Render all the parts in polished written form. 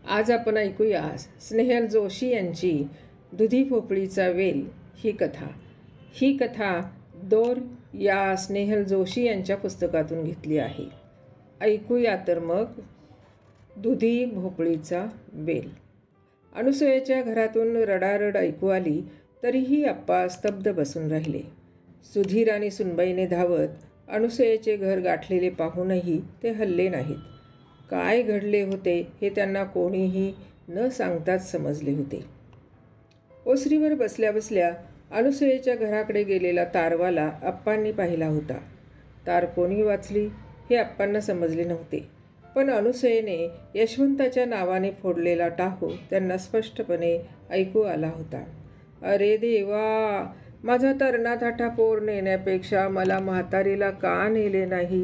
आज आपण ऐकूया स्नेहल जोशी यांची दुधी भोपळीचा वेल ही कथा. ही कथा दोर या स्नेहल जोशी यांच्या पुस्तकातून घेतली आहे. ऐकूया तर मग दुधी भोपळीचा वेल. अनुसूयेच्या घरातून रडारड ऐकू आली तरीही आप्पा स्तब्ध बसून राहिले. सुधीर आणि सुनबाईने धावत अनुसूयेचे घर गाठलेले पाहूनही ते हलले नाहीत. काय घडले होते हे त्यांना कोणीही न सांगताच समजले होते. ओसरीवर बसल्या बसल्या अनुसूयेच्या घराकडे गेलेला तारवाला आप्पांनी पाहिला होता. तार कोणी वाचली हे आप्पांना समजले नव्हते, पण अनुसूयेने यशवंताच्या नावाने फोडलेला टाहू त्यांना स्पष्टपणे ऐकू आला होता. अरे देवा, माझा तरणाथाटा पोर नेण्यापेक्षा मला म्हातारीला का नेले नाही?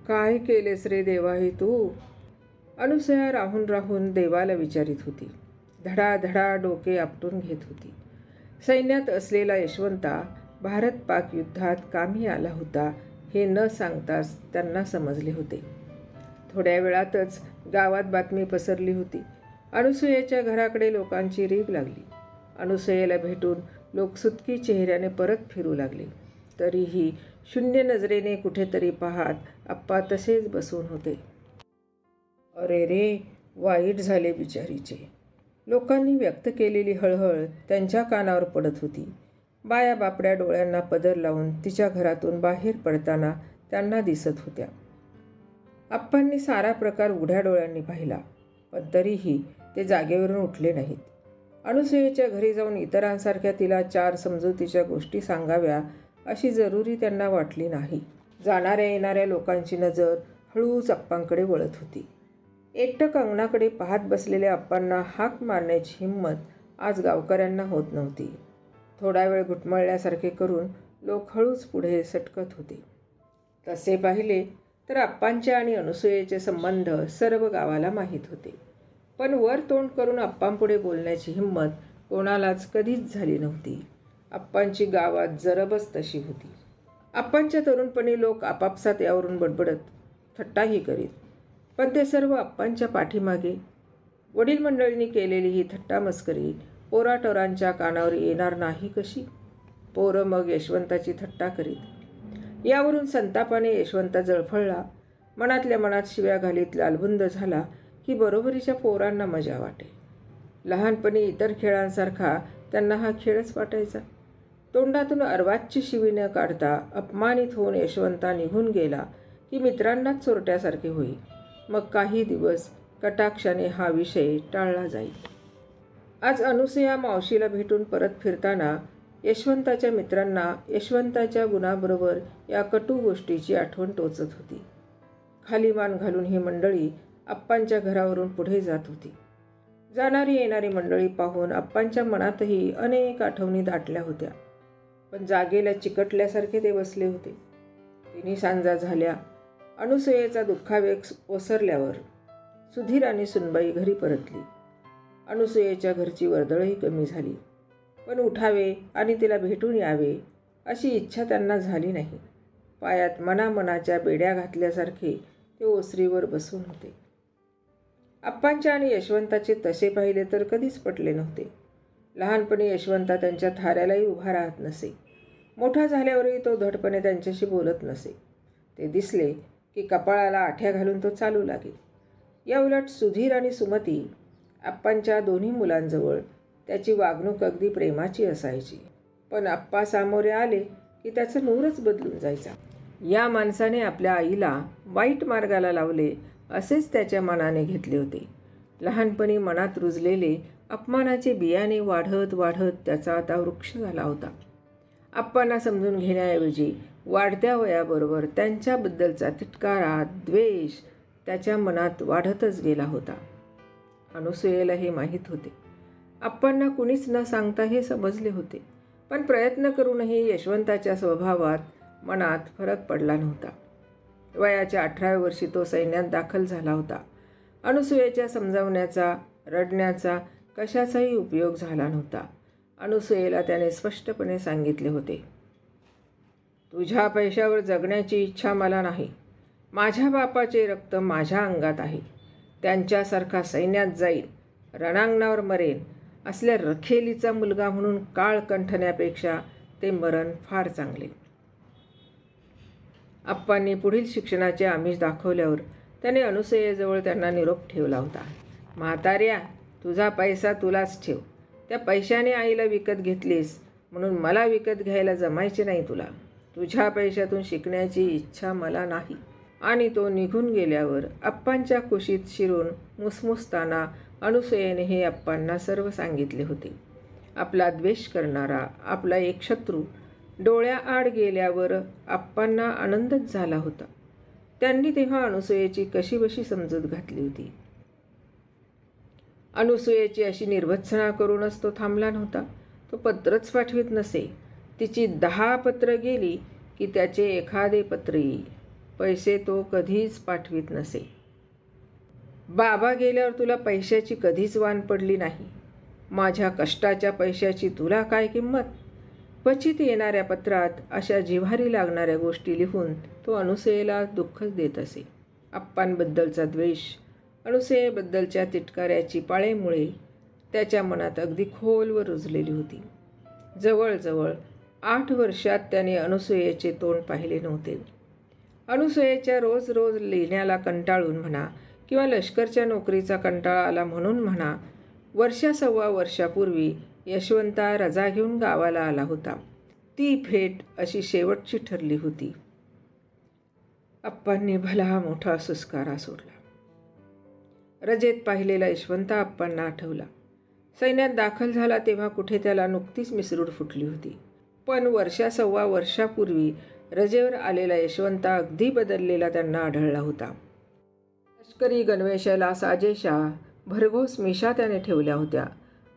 काय केलेस रे देवा हे तू? अनुसूया राहून राहून देवाला विचारित होती. धडाधडा डोके आपटून घेत होती. सैन्यात असलेला यशवंता भारत पाक युद्धात कामी आला होता हे न सांगताच त्यांना समजले होते. थोड्या वेळातच गावात बातमी पसरली होती. अनुसूयेच्या घराकडे लोकांची रीघ लागली. अनुसूयेला भेटून लोक सुतकी चेहऱ्याने परत फिरू लागले. तरीही शून्य नजरेने कुठेतरी पाहत आप्पा तसेच बसून होते. अरे रे, वाईट झाले बिचारीचे. लोकांनी व्यक्त केलेली हळहळ त्यांच्या कानावर पडत होती. बाया बापड्या डोळ्यांना पदर लावून तिच्या घरातून बाहेर पडताना त्यांना दिसत होत्या. आप्पांनी सारा प्रकार उघड्या डोळ्यांनी पाहिला, पण तरीही ते जागेवरून उठले नाहीत. अनुसूयेच्या घरी जाऊन इतरांसारख्या तिला 4 समजुतीच्या गोष्टी सांगाव्या अशी जरुरी त्यांना वाटली नाही. जाणाऱ्या येणाऱ्या लोकांची नजर हळूच आप्पांकडे वळत होती. एकटक अंगणाकडे पाहत बसलेल्या आप्पांना हाक मारण्याची हिंमत आज गावकऱ्यांना होत नव्हती. थोडा वेळ घुटमळल्यासारखे करून लोक हळूच पुढे सटकत होते. तसे पाहिले तर आप्पांचे आणि अनुसूयेचे संबंध सर्व गावाला माहीत होते, पण वर तोंड करून आप्पांपुढे बोलण्याची हिंमत कोणालाच कधीच झाली नव्हती. आप्पांची गावात जरबच तशी होती. आप्पांच्या तरुणपणी लोक आपापसात यावरून बडबडत थट्टाही करीत, पण ते सर्व आप्पांच्या पाठीमागे. वडील मंडळींनी केलेली ही थट्टा मस्करी पोराटोरांच्या कानावर येणार नाही कशी? पोरं मग यशवंताची थट्टा करीत. यावरून संतापाने यशवंत जळफळला. मनातल्या मनात शिव्या घालीत लालबुंद झाला की बरोबरीच्या पोरांना मजा वाटे. लहानपणी इतर खेळांसारखा त्यांना हा खेळच वाटायचा. तोंडातून अर्वाच्य शिवी न काढता अपमानित होऊन यशवंता निघून गेला की मित्रांनाच चोरट्यासारखे होई. मग काही दिवस कटाक्षाने हा विषय टाळला जाईल. आज अनुसूया मावशीला भेटून परत फिरताना यशवंताच्या मित्रांना यशवंताच्या गुणाबरोबर या कटू गोष्टीची आठवण टोचत होती. खाली मान घालून ही मंडळी आप्पांच्या घरावरून पुढे जात होती. जाणारी येणारी मंडळी पाहून आप्पांच्या मनातही अनेक आठवणी दाटल्या होत्या, पण जागेला चिकटल्यासारखे ते बसले होते. 3 सांजा झाल्या. अनुसूयेचा दुःखावेग ओसरल्यावर सुधीर आणि सुनबाई घरी परतली. अनुसूयेच्या घरची वर्दळही कमी झाली, पण उठावे आणि तिला भेटून यावे अशी इच्छा त्यांना झाली नाही. पायात मनामनाच्या बेड्या घातल्यासारखे ते ओसरीवर बसून होते. आप्पांच्या आणि यशवंताचे तसे पाहिले तर कधीच पटले नव्हते. लहानपणी यशवंता त्यांच्या थाऱ्यालाही उभा राहत नसे. मोठा झाल्यावरही तो धडपणे त्यांच्याशी बोलत नसे. ते दिसले की कपाळाला आठ्या घालून तो चालू लागे. या उलट सुधीर आणि सुमती आप्पांच्या दोन्ही मुलांजवळ त्याची वागणूक अगदी प्रेमाची असायची, पण आप्पा सामोरे आले की त्याचं नूरच बदलून जायचा. या माणसाने आपल्या आईला वाईट मार्गाला लावले असेच त्याच्या मनाने घेतले होते. लहानपणी मनात रुजलेले अपमानाचे बियाणे वाढत वाढत त्याचा आता वृक्ष झाला होता. आप्पांना समजून घेण्याऐवजी वाढत्या वयाबरोबर त्यांच्याबद्दलचा तिटकारा, द्वेष त्याच्या मनात वाढतच गेला होता. अनुसूयेला हे माहीत होते. आप्पांना कुणीच न सांगता हे समजले होते, पण प्रयत्न करूनही यशवंताच्या स्वभावात मनात फरक पडला नव्हता. वयाच्या 18व्या वर्षी तो सैन्यात दाखल झाला होता. अनुसूयेच्या समजावण्याचा, रडण्याचा कशाचाही उपयोग झाला नव्हता. अनुसूयेला त्याने स्पष्टपणे सांगितले होते, तुझ्या पैशावर जगण्याची इच्छा मला नाही. माझ्या बापाचे रक्त माझ्या अंगात आहे. त्यांच्यासारखा सैन्यात जाईल, रणांगणावर मरेन, असल्या रखेलीचा मुलगा म्हणून काळ कंठण्यापेक्षा ते मरण फार चांगले. आप्पांनी पुढील शिक्षणाचे आमिष दाखवल्यावर त्याने अनुसयेजवळ त्यांना निरोप ठेवला होता. म्हाताऱ्या, तुझा पैसा तुलाच ठेव. त्या पैशाने आईला विकत घेतलीस म्हणून मला विकत घ्यायला जमायचे नाही तुला. तुझ्या पैशातून शिकण्याची इच्छा मला नाही. आणि तो निघून गेल्यावर आप्पांच्या कुशीत शिरून मुसमुसताना अनुसयेने हे आप्पांना सर्व सांगितले होते. आपला द्वेष करणारा आपला एक शत्रू डोळ्याआड गेल्यावर आप्पांना आनंदच झाला होता. त्यांनी तेव्हा अनुसयेची कशीबशी समजूत घातली होती. अनुसयेची अशी निर्भत्सना करूनच तो थांबला नव्हता. तो पत्रच पाठवित नसे. तिची 10 पत्र गेली की त्याचे एखादे पत्र येई. पैसे तो कधीच पाठवित नसे. बाबा गेल्यावर तुला पैशाची कधीच वाण पडली नाही. माझ्या कष्टाच्या पैशाची तुला काय किंमत. क्वचित येणाऱ्या पत्रात अशा जिव्हारी लागणाऱ्या गोष्टी लिहून तो अनुसयेला दुःखच देत असे. आप्पांबद्दलचा द्वेष, अनुसयेबद्दलच्या तिटकाऱ्याची पाळेमुळे त्याच्या मनात अगदी खोलवर रुजलेली होती. जवळजवळ 8 वर्षात त्याने अनुसयेचे तोंड पाहिले नव्हते. अनुसयेच्या रोज रोज लिहिण्याला कंटाळून म्हणा किंवा लष्करच्या नोकरीचा कंटाळा आला म्हणून म्हणा, 1.25 वर्षापूर्वी यशवंता रजा घेऊन गावाला आला होता. ती भेट अशी शेवटची ठरली होती. आप्पांनी भला मोठा सुस्कारा सोडला. रजेत पाहिलेला यशवंता आप्पांना आठवला. सैन्यात दाखल झाला तेव्हा कुठे त्याला नुकतीच मिसरूड फुटली होती. पण 1.25 वर्षापूर्वी रजेवर आलेला यशवंता अगदी बदललेला त्यांना आढळला होता. लष्करी गणवेशाला साजेशा भरघोस मिशा त्याने ठेवल्या होत्या.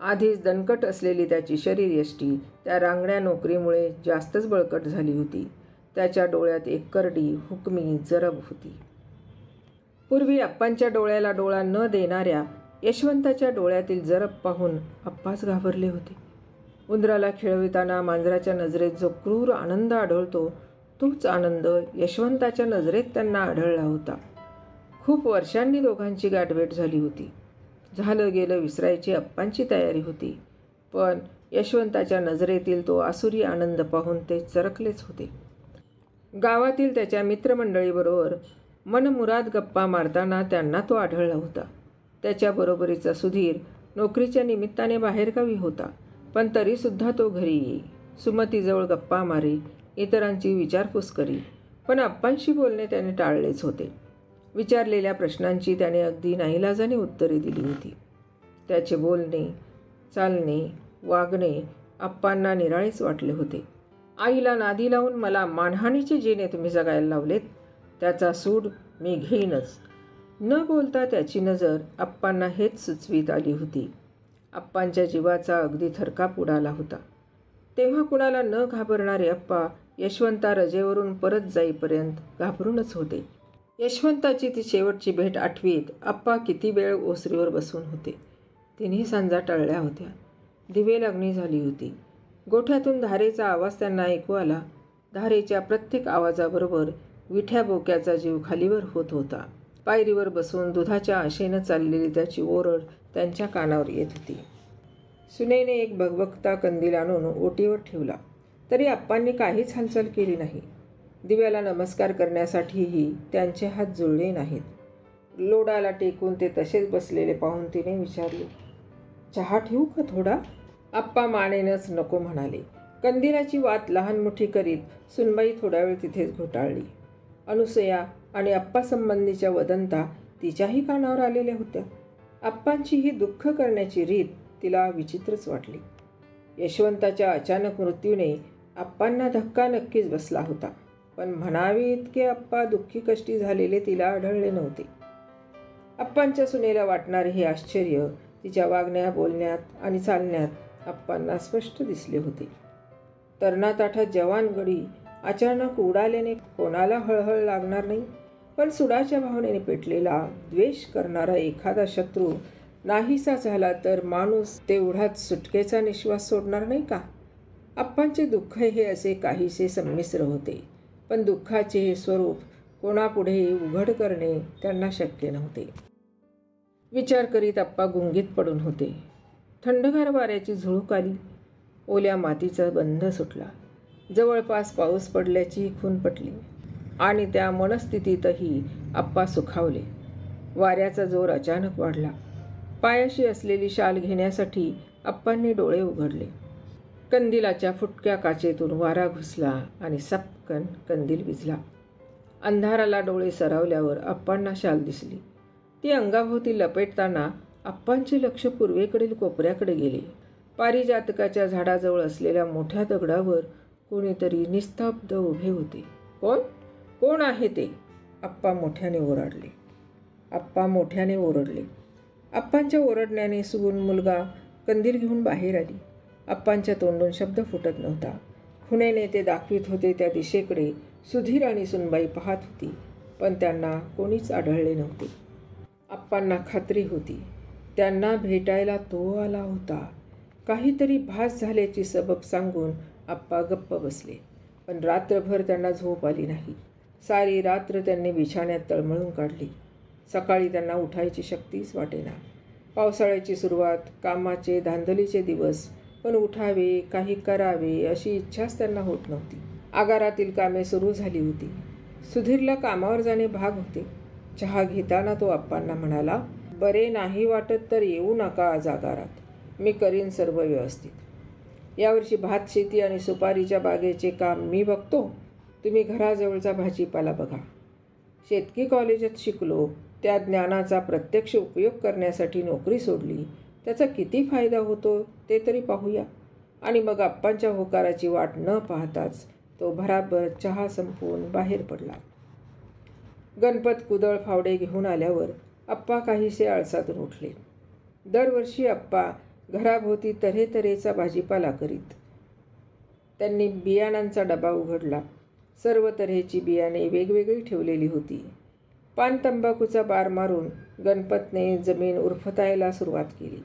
आधीच दणकट असलेली त्याची शरीरयष्टी त्या रांगण्या नोकरीमुळे जास्तच बळकट झाली होती. त्याच्या डोळ्यात एक करडी, हुकमी जरब होती. पूर्वी आप्पांच्या डोळ्याला डोळा न देणाऱ्या यशवंताच्या डोळ्यातील जरब पाहून आप्पाच घाबरले होते. उंदराला खेळविताना मांजराच्या नजरेत जो क्रूर आनंद आढळतो, तोच आनंद यशवंताच्या नजरेत त्यांना आढळला होता. खूप वर्षांनी दोघांची गाठभेट झाली होती. झालं गेलं विसरायची आप्पांची तयारी होती. पण यशवंताच्या नजरेतील तो आसुरी आनंद पाहून ते चरकलेच होते. गावातील त्याच्या मित्रमंडळीबरोबर मनमुराद गप्पा मारताना त्यांना तो आढळला होता. त्याच्या बरोबरीचा सुधीर नोकरीच्या निमित्ताने बाहेरगावी होता. पण तरीसुद्धा तो घरी येई, सुमतीजवळ गप्पा मारी, इतरांची विचारपूस करी. पण आप्पांशी बोलणे त्याने टाळलेच होते. विचारलेल्या प्रश्नांची त्याने अगदी नाईलाजाने उत्तरे दिली होती. त्याचे बोलणे, चालणे, वागणे आप्पांना निराळेच वाटले होते. आईला नादी लावून मला मानहानीचे जिने तुम्ही जगायला लावलेत, त्याचा सूड मी घेईनच. न बोलता त्याची नजर आप्पांना हेच सुचवीत आली होती. आप्पांच्या जीवाचा अगदी थरकाप उडाला होता. तेव्हा कुणाला न घाबरणारे आप्पा यशवंता रजेवरून परत जाईपर्यंत घाबरूनच होते. यशवंताची ती शेवटची भेट आठवीत आप्पा किती वेळ ओसरीवर बसून होते. तिन्ही सांजा टळल्या होत्या. दिवे लागणी झाली होती. गोठ्यातून धारेचा आवाज त्यांना ऐकू आला. धारेच्या प्रत्येक आवाजाबरोबर विठ्या बोक्याचा जीव खालीवर होत होता. पायरीवर बसून दुधाच्या आशेनं चाललेली त्याची ओरड त्यांच्या कानावर येत होती. सुनेने एक भगभगता कंदील आणून ओटीवर ठेवला, तरी आप्पांनी काहीच हालचाल केली नाही. दिव्याला नमस्कार करण्यासाठीही त्यांचे हात जुळले नाहीत. लोडाला टेकून ते तसेच बसलेले पाहून तिने विचारले, चहा ठेवू का थोडा? आप्पा मानेनच नको म्हणाले. कंदिलाची वात लहान मोठी करीत सुनबाई थोडा वेळ तिथेच घोटाळली. अनुसया आणि आप्पा संबंधीच्या वदंता तिच्याही कानावर आलेल्या होत्या. आप्पांची ही दुःख करण्याची रीत तिला विचित्रच वाटली. यशवंताच्या अचानक मृत्यूने आप्पांना धक्का नक्कीच बसला होता. पण म्हणावे इतके आप्पा दुःखी कष्टी झालेले तिला आढळले नव्हते. आप्पांच्या सुनेला वाटणारे हे आश्चर्य तिच्या वागण्यात, बोलण्यात आणि चालण्यात आप्पांना स्पष्ट दिसले होते. तरणाताठा जवान गडी अचानक उडाल्याने कोणाला हळहळ लागणार नाही. पण सुडाच्या भावनेने पेटलेला, द्वेष करणारा एखादा शत्रू नाहीसा झाला तर माणूस तेवढाच सुटकेचा निश्वास सोडणार नाही का? आप्पांचे दुःख हे असे काहीसे संमिश्र होते. पण दुःखाचे हे स्वरूप कोणापुढेही उघड करणे त्यांना शक्य नव्हते. विचार करीत आप्पा गुंगीत पडून होते. थंडगार वाऱ्याची झुळूक आली. ओल्या मातीचा गंध सुटला. जवळपास पाऊस पडल्याची खून पटली आणि त्या मनस्थितीतही आप्पा सुखावले. वाऱ्याचा जोर अचानक वाढला. पायाशी असलेली शाल घेण्यासाठी आप्पांनी डोळे उघडले. कंदिलाच्या फुटक्या काचेतून वारा घुसला आणि सपकन कंदील विझला. अंधाराला डोळे सरावल्यावर आप्पांना शाल दिसली. ती अंगाभोवती लपेटताना आप्पांचे लक्ष पूर्वेकडील कोपऱ्याकडे गेले. पारिजातकाच्या झाडाजवळ असलेल्या मोठ्या दगडावर कोणीतरी निस्तब्ध उभे होते. कोण कोण आहे ते? आप्पा मोठ्याने ओरडले. आप्पांच्या ओरडण्याने सून मुलगा कंदील घेऊन बाहेर आली. आप्पांच्या तोंडून शब्द फुटत नव्हता. खुणेने ते दाखवित होते त्या दिशेकडे सुधीर आणि सुनबाई पाहत होती, पण त्यांना कोणीच आढळले नव्हते. आप्पांना खात्री होती त्यांना भेटायला तो आला होता. काहीतरी भास झाल्याची सबब सांगून आप्पा गप्प बसले. पण रात्रभर त्यांना झोप आली नाही. सारी रात्र त्यांनी बिछाण्यात तळमळून काढली. सकाळी त्यांना उठायची शक्तीच वाटेना. पावसाळ्याची सुरुवात, कामाचे धांदलीचे दिवस, पण उठावे, काही करावे अशी इच्छाच त्यांना होत नव्हती. आगारातील कामे सुरू झाली होती. सुधीरला कामावर जाणे भाग होते. चहा घेताना तो आप्पांना म्हणाला, बरे नाही वाटत तर येऊ नका आज आगारात. मी करीन सर्व व्यवस्थित. यावर्षी भात शेती आणि सुपारीच्या बागेचे काम मी बघतो. तुम्ही घराजवळचा भाजीपाला बघा. शेतकी कॉलेजात शिकलो, त्या ज्ञानाचा प्रत्यक्ष उपयोग करण्यासाठी नोकरी सोडली. त्याचा किती फायदा होतो ते तरी पाहूया. आणि मग आप्पांच्या होकाराची वाट न पाहताच तो भराभर चहा संपवून बाहेर पडला. गणपत कुदळ फावडे घेऊन आल्यावर आप्पा काहीसे आळसातून उठले. दरवर्षी आप्पा घराभोवती तऱ्हेतऱ्हेचा भाजीपाला करीत. त्यांनी बियाणांचा डबा उघडला. सर्व तऱ्हेची बियाणे वेगवेगळी ठेवलेली होती. पान तंबाखूचा बार मारून गणपतने जमीन उरफतायला सुरुवात केली.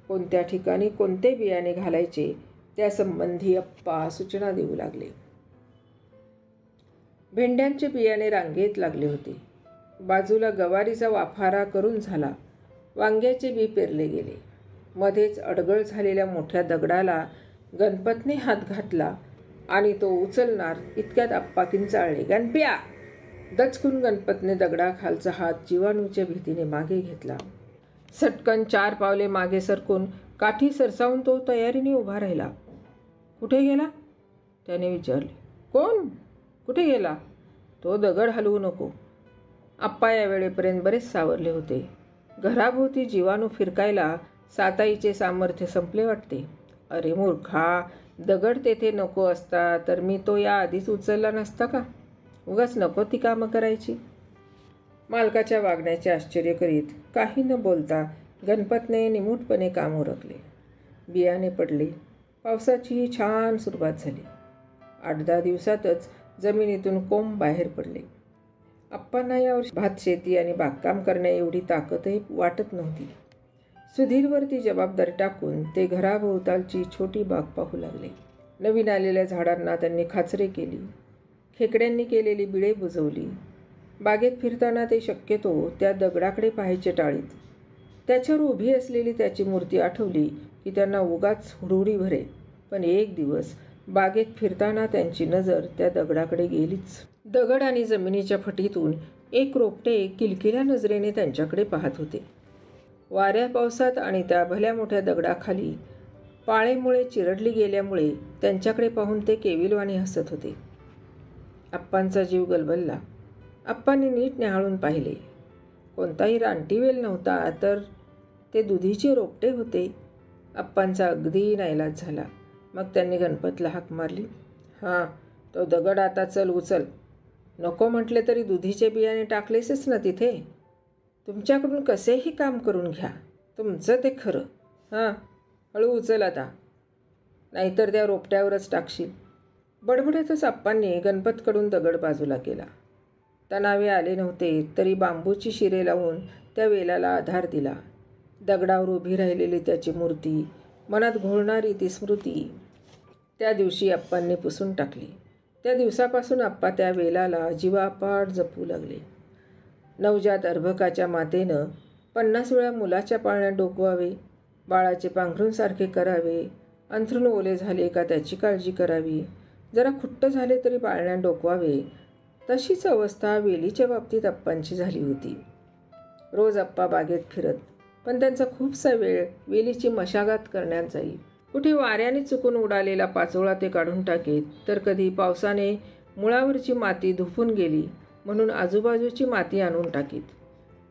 कोणत्या ठिकाणी कोणते बियाणे घालायचे त्यासंबंधी आप्पा सूचना देऊ लागले. भेंड्यांचे बियाणे रांगेत लागले होते. बाजूला गवारीचा वाफारा करून झाला. वांग्याचे बी पेरले गेले. मध्येच अडगळ झालेल्या मोठ्या दगडाला गणपतने हात घातला आणि तो उचलणार इतक्यात आप्पा किंचाळले, गणप्या! दचकून गणपतने दगडाखालचा हात जीवाणूच्या भीतीने मागे घेतला. सटकन 4 पावले मागे सरकून काठी सरसावून तो तयारीने उभा राहिला. कुठे गेला? त्याने विचारले. कोण? कुठे गेला? तो दगड हलवू नको. आप्पा या वेळेपर्यंत बरेच सावरले होते. घराभोवती जीवाणू फिरकायला साताईचे सामर्थ्य संपले वाटते. अरे मूर्खा, दगड तेथे नको असता तर मी तो या आधीच उचलला नसता का? उगाच नको ती कामं करायची. मालकाच्या वागण्याचे आश्चर्य करीत काही न बोलता गणपतने निमूटपणे काम उरकले. बियाणे पडले. पावसाची छान सुरुवात झाली. 8-10 दिवसातच जमिनीतून कोंब बाहेर पडले. आप्पांना यावर्षी भात शेती आणि बागकाम करण्या एवढी ताकदही वाटत नव्हती. सुधीरवरती जबाबदारी टाकून ते घराभोवतालची छोटी बाग पाहू लागले. नवीन आलेल्या झाडांना त्यांनी खाचरे केली. खेकड्यांनी केलेली बिळे बुजवली. बागेत फिरताना ते शक्यतो त्या दगडाकडे पाहायचे टाळीत. त्याच्यावर उभी असलेली त्याची मूर्ती आठवली की त्यांना उगाच हुडहुडी भरे. पण एक दिवस बागेत फिरताना त्यांची नजर त्या दगडाकडे गेलीच. दगड आणि जमिनीच्या फटीतून एक रोपटे किलकिल्या नजरेने त्यांच्याकडे पाहत होते. वाऱ्या पावसात आणि त्या भल्या मोठ्या दगडाखाली पाळेमुळे चिरडली गेल्यामुळे त्यांच्याकडे पाहून ते केविलवाणी हसत होते. आप्पांचा जीव गलबलला. आप्पांनी नीट न्याहाळून पाहिले. कोणताही रानटीवेल नव्हता, तर ते दुधीचे रोपटे होते. आप्पांचा अगदी नाईलाज झाला. मग त्यांनी गणपतला हाक मारली. हां, तो दगड आता चल उचल. नको म्हटले तरी दुधीचे बियाणे टाकलेसच ना तिथे. तुमच्याकडून कसेही काम करून घ्या, तुमचं ते खरं. हां, हळू उचल आता, नाहीतर त्या रोपट्यावरच टाकशील. बडबड्यातच आप्पांनी गणपतकडून दगड बाजूला केला. तणावे आले नव्हते तरी बांबूची शिरे लावून त्या वेलाला आधार दिला. दगडावर उभी राहिलेली त्याची मूर्ती, मनात घोळणारी ती स्मृती त्या दिवशी आप्पांनी पुसून टाकली. त्या दिवसापासून आप्पा त्या वेलाला जीवापाड जपू लागले. नवजात अर्भकाच्या मातेनं 50 वेळा मुलाच्या पाळण्यात डोकवावे, बाळाचे पांघरूणसारखे करावे, अंथरूण ओले झाले का त्याची काळजी करावी, जरा खुट्ट झाले तरी पाळण्यात डोकवावे. तशीच अवस्था वेलीच्या बाबतीत आप्पांची झाली होती. रोज आप्पा बागेत फिरत, पण त्यांचा खूपसा वेळ वेलीची मशागत करण्यात जाई. कुठे वाऱ्याने चुकून उडालेला पाचोळा ते काढून टाकीत, तर कधी पावसाने मुळावरची माती धुपून गेली म्हणून आजूबाजूची माती आणून टाकीत.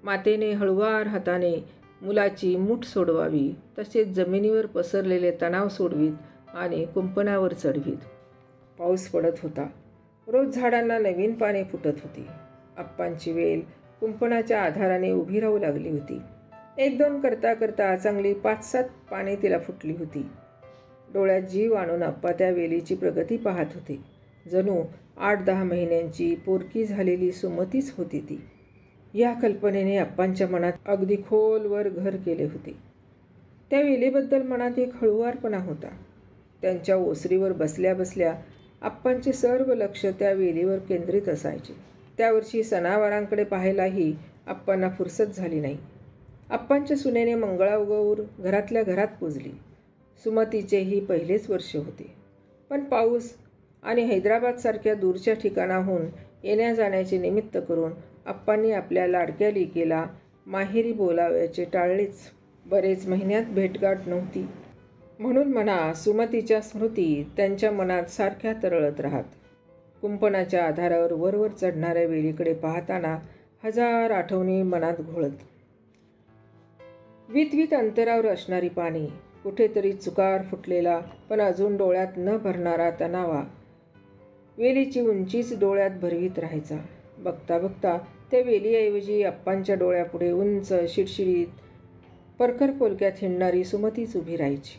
मातेने हळुवार हाताने मुलाची मूठ सोडवावी, तसेच जमिनीवर पसरलेले तणाव सोडवीत आणि कुंपणावर चढवीत. पाऊस पडत होता. रोज झाडांना नवीन पाने फुटत होती. आप्पांची वेल कुंपणाच्या आधाराने उभी राहू लागली होती. 1-2 करता करता चांगली 5-7 पाने तिला फुटली होती. डोळ्यात जीव आणून आप्पा त्या वेलीची प्रगती पाहत होते. जणू 8-10 महिन्यांची पोरकी झालेली सुमतीच होती ती. या कल्पनेने आप्पांच्या मनात अगदी खोलवर घर केले होते. त्या वेलीबद्दल मनात एक हळुवारपणा होता. त्यांच्या ओसरीवर बसल्या बसल्या आप्पांचे सर्व लक्ष त्या वेलीवर केंद्रित असायचे. त्या वर्षी सणावारांकडे पाहायलाही आप्पांना फुरसत झाली नाही. आप्पांच्या सुनेने मंगळागौर घरातल्या घरात पूजली. सुमतीचेही पहिलेच वर्ष होते. पण पाऊस आणि हैदराबादसारख्या दूरच्या ठिकाणाहून येण्या जाण्याचे निमित्त करून आप्पांनी आपल्या लाडक्या लेकीला माहेरी बोलावयाचे टाळलेच. बरेच महिन्यात भेटगाठ नव्हती, म्हणून म्हणा सुमतीच्या स्मृती त्यांच्या मनात सारख्या तरळत राहत. कुंपणाच्या आधारावर वरवर चढणाऱ्या वेलीकडे पाहताना 1000 आठवणी मनात घोळत. वितवित अंतरावर असणारी पाने, कुठेतरी चुकार फुटलेला पण अजून डोळ्यात न भरणारा तणावा, वेलीची उंचीच डोळ्यात भरवीत राहायचा. बघता बघता त्या वेलीऐवजी आप्पांच्या डोळ्यापुढे उंच शिडशिडीत परखर पोलक्यात हिंडणारी सुमतीच उभी राहायची.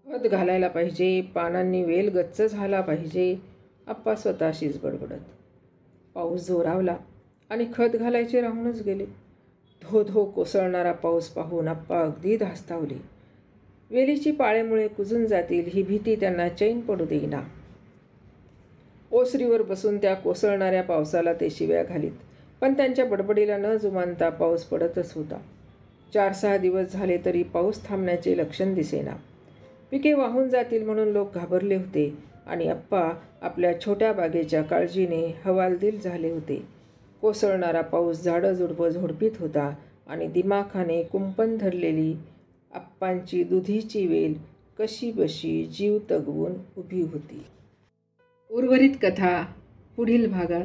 खत घालायला पाहिजे, पानांनी वेल गच्च झाला पाहिजे, आप्पा स्वतःशीच बडबडत. पाऊस जोरावला आणि खत घालायचे राहूनच गेले. धो धो कोसळणारा पाऊस पाहून आप्पा अगदी धास्तावले. वेलीची पाळेमुळे कुजून जातील ही भीती त्यांना चैन पडू देईना. ओसरीवर बसून त्या कोसळणाऱ्या पावसाला ते शिव्या घालीत, पण त्यांच्या बडबडीला न जुमानता पाऊस पडतच होता. 4-6 दिवस झाले तरी पाऊस थांबण्याचे लक्षण दिसेना. पिके वाहून जातील म्हणून लोक घाबरले होते आणि आप्पा आपल्या छोट्या बागेच्या काळजीने हवालदिल झाले होते. कोसळणारा पाऊस झाडं-झुडपं झोडपीत होता आणि दिमाखाने कुंपण धरलेली आप्पांची दुधीची वेल कशीबशी जीव तगवून उभी होती. उर्वरित कथा पुढील भागात